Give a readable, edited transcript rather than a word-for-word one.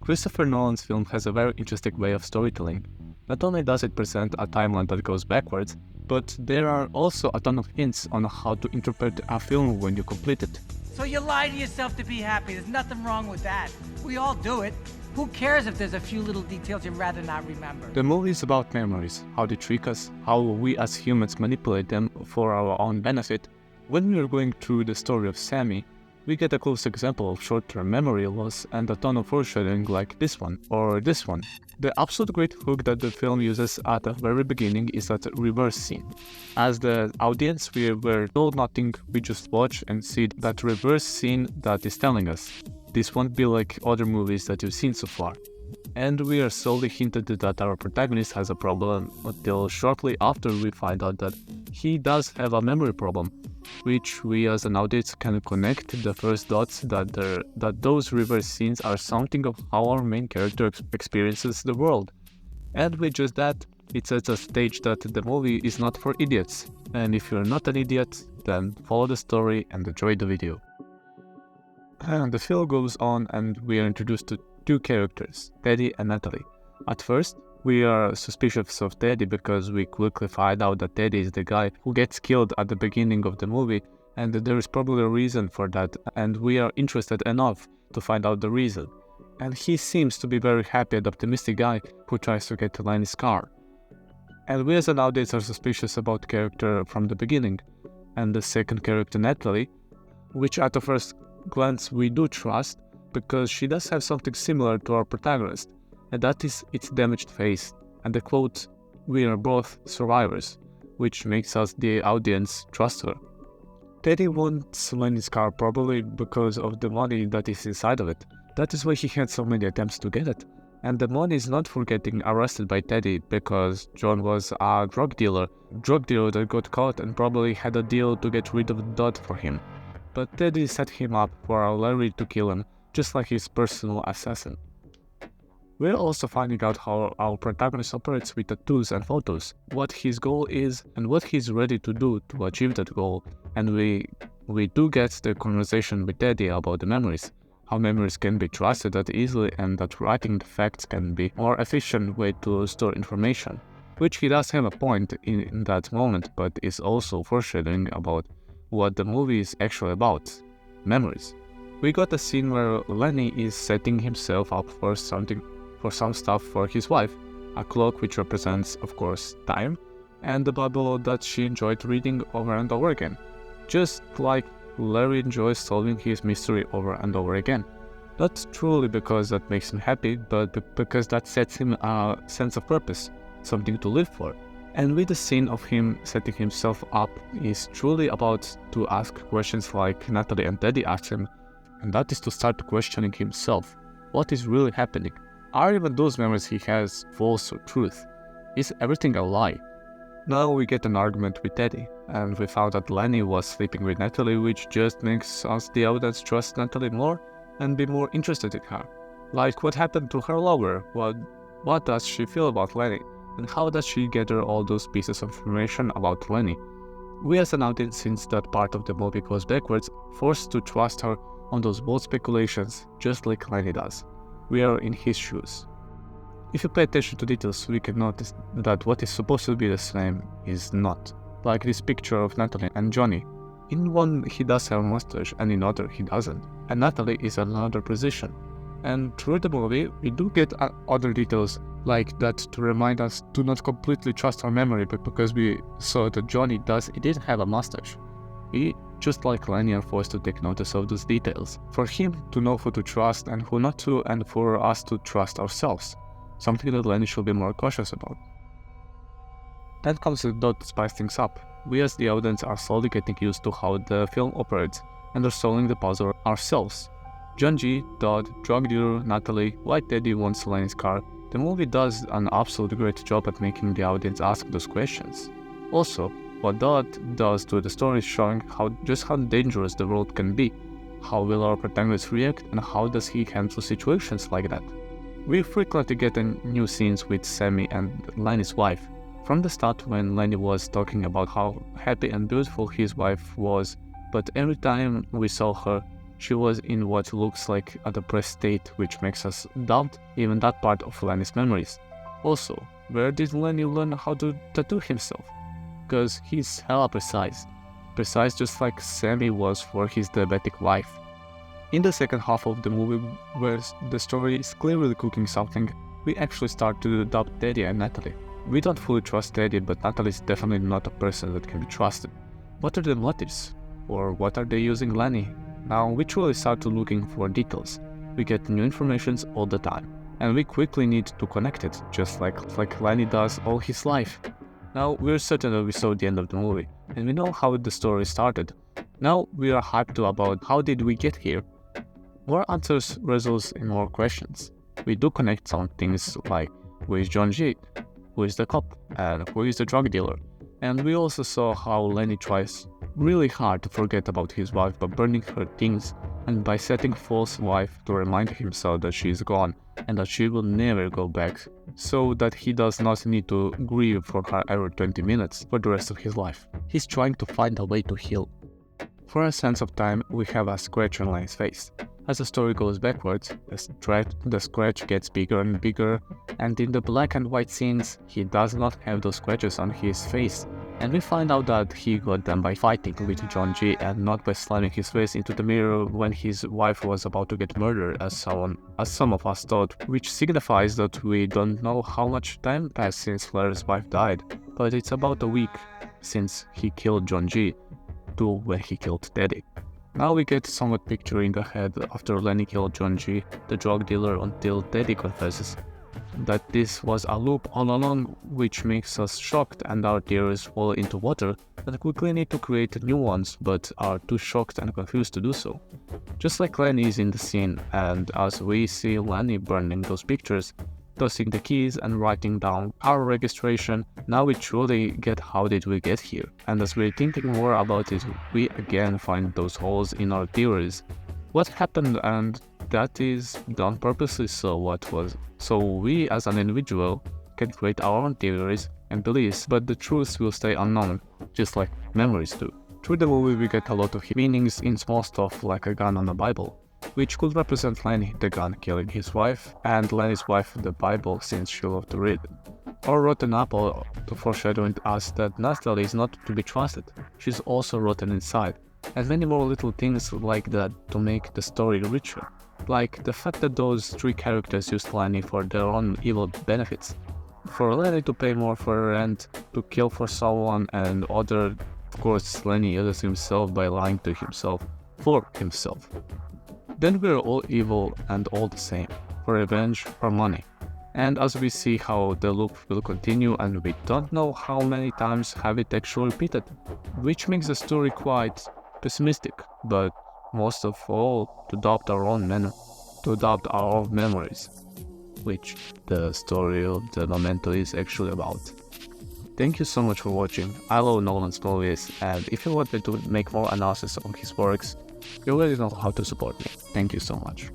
Christopher Nolan's film has a very interesting way of storytelling. Not only does it present a timeline that goes backwards, but there are also a ton of hints on how to interpret a film when you complete it. So you lie to yourself to be happy. There's nothing wrong with that. We all do it. Who cares if there's a few little details you'd rather not remember? The movie is about memories, how they trick us, how we as humans manipulate them for our own benefit. When we are going through the story of Sammy, we get a close example of short-term memory loss and a ton of foreshadowing like this one or this one. The absolute great hook that the film uses at the very beginning is that reverse scene. As the audience, we were told nothing, we just watch and see that reverse scene that is telling us this won't be like other movies that you've seen so far. And we are slowly hinted that our protagonist has a problem until shortly after we find out that he does have a memory problem, which we as an audience can connect the first dots that those reverse scenes are something of how our main character experiences the world. And with just that, it sets a stage that the movie is not for idiots. And if you're not an idiot, then follow the story and enjoy the video. And the film goes on and we are introduced to two characters, Teddy and Natalie. At first, we are suspicious of Teddy because we quickly find out that Teddy is the guy who gets killed at the beginning of the movie, and there is probably a reason for that, and we are interested enough to find out the reason. And he seems to be very happy and optimistic guy who tries to get to Lenny's car. And we as an audience are suspicious about the character from the beginning. And the second character, Natalie, which at the first glance we do trust, because she does have something similar to our protagonist, and that is its damaged face, and the quote, "We are both survivors," which makes us, the audience, trust her. Teddy wants Lenny's car probably because of the money that is inside of it. That is why he had so many attempts to get it. And the money is not for getting arrested by Teddy, because John was a drug dealer that got caught and probably had a deal to get rid of the dot for him. But Teddy set him up for Larry to kill him, just like his personal assassin. We're also finding out how our protagonist operates with tattoos and photos, what his goal is and what he's ready to do to achieve that goal, and we do get the conversation with Teddy about the memories, how memories can be trusted that easily and that writing the facts can be a more efficient way to store information, which he does have a point in that moment, but is also foreshadowing about what the movie is actually about, memories. We got a scene where Lenny is setting himself up for some stuff for his wife, a clock which represents, of course, time, and the Bible that she enjoyed reading over and over again, just like Larry enjoys solving his mystery over and over again. Not truly because that makes him happy, but because that sets him a sense of purpose, something to live for. And with the scene of him setting himself up is truly about to ask questions like Natalie and Teddy asked him, and that is to start questioning himself. What is really happening? Are even those memories he has false or truth? Is everything a lie? Now we get an argument with Teddy, and we found that Lenny was sleeping with Natalie, which just makes us, the audience, trust Natalie more and be more interested in her. Like, what happened to her lover? What does she feel about Lenny? And how does she gather all those pieces of information about Lenny? We as an audience, since that part of the movie goes backwards, forced to trust her on those bold speculations, just like Lenny does. We are in his shoes. If you pay attention to details, we can notice that what is supposed to be the same is not. Like this picture of Natalie and Johnny. In one he does have a mustache and in other he doesn't. And Natalie is in another position. And through the movie, we do get other details like that to remind us to not completely trust our memory, but because we saw that Johnny did have a mustache. We, just like Lenny, are forced to take notice of those details. For him to know who to trust and who not to, and for us to trust ourselves. Something that Lenny should be more cautious about. Then comes the dot to spice things up. We as the audience are slowly getting used to how the film operates and are solving the puzzle ourselves. John G, Dodd, drug dealer, Natalie, why Teddy wants Lenny's car. The movie does an absolutely great job at making the audience ask those questions. Also, what Dodd does to the story is showing just how dangerous the world can be. How will our protagonist react and how does he handle situations like that? We frequently get new scenes with Sammy and Lenny's wife. From the start, when Lenny was talking about how happy and beautiful his wife was, but every time we saw her, She was in what looks like a depressed state, which makes us doubt even that part of Lenny's memories. Also, where did Lenny learn how to tattoo himself? Because he's hella precise just like Sammy was for his diabetic wife. In the second half of the movie, where the story is clearly cooking something, we actually start to doubt Teddy and Natalie. We don't fully trust Teddy, but Natalie is definitely not a person that can be trusted. What are the motives? Or what are they using Lenny? Now we truly start to looking for details. We get new information all the time, and we quickly need to connect it, just like Lenny does all his life. Now we're certain that we saw the end of the movie, and we know how the story started. Now we are hyped about how did we get here. More answers results in more questions. We do connect some things like who is John G, who is the cop, and who is the drug dealer. And we also saw how Lenny tries really hard to forget about his wife by burning her things and by setting false wife to remind himself that she is gone and that she will never go back, so that he does not need to grieve for her every 20 minutes for the rest of his life. He's trying to find a way to heal. For a sense of time, we have a scratch on Lenny's face. As the story goes backwards, the scratch gets bigger and bigger, and in the black and white scenes, he does not have those scratches on his face. And we find out that he got them by fighting with John G and not by slamming his face into the mirror when his wife was about to get murdered, as some of us thought, which signifies that we don't know how much time passed since Larry's wife died, but it's about a week since he killed John G to when he killed Teddy. Now we get somewhat picturing ahead after Lenny killed John G, the drug dealer, until Teddy confesses that this was a loop all along, which makes us shocked and our theories fall into water and quickly need to create new ones, but are too shocked and confused to do so. Just like Lenny is in the scene, and as we see Lenny burning those pictures, tossing the keys and writing down our registration, now we truly get how did we get here. And as we're thinking more about it, we again find those holes in our theories. What happened, and that is done purposely so we as an individual can create our own theories and beliefs, but the truth will stay unknown, just like memories do. Through the movie we get a lot of meanings in small stuff like a gun on a Bible, which could represent Lenny, the gun killing his wife, and Lenny's wife, the Bible, since she loved to read. Or rotten apple to foreshadowing us that Natalie is not to be trusted, she's also rotten inside, and many more little things like that to make the story richer. Like the fact that those three characters used Lenny for their own evil benefits. For Lenny to pay more for rent, to kill for someone, and of course Lenny uses himself by lying to himself, for himself. Then we're all evil and all the same, for revenge or money. And as we see how the loop will continue, and we don't know how many times have it actually repeated, which makes the story quite pessimistic, but most of all to adopt our own memories, which the story of the Memento is actually about. Thank you so much for watching. I love Nolan's movies, and if you want me to make more analysis on his works, you already know how to support me. Thank you so much.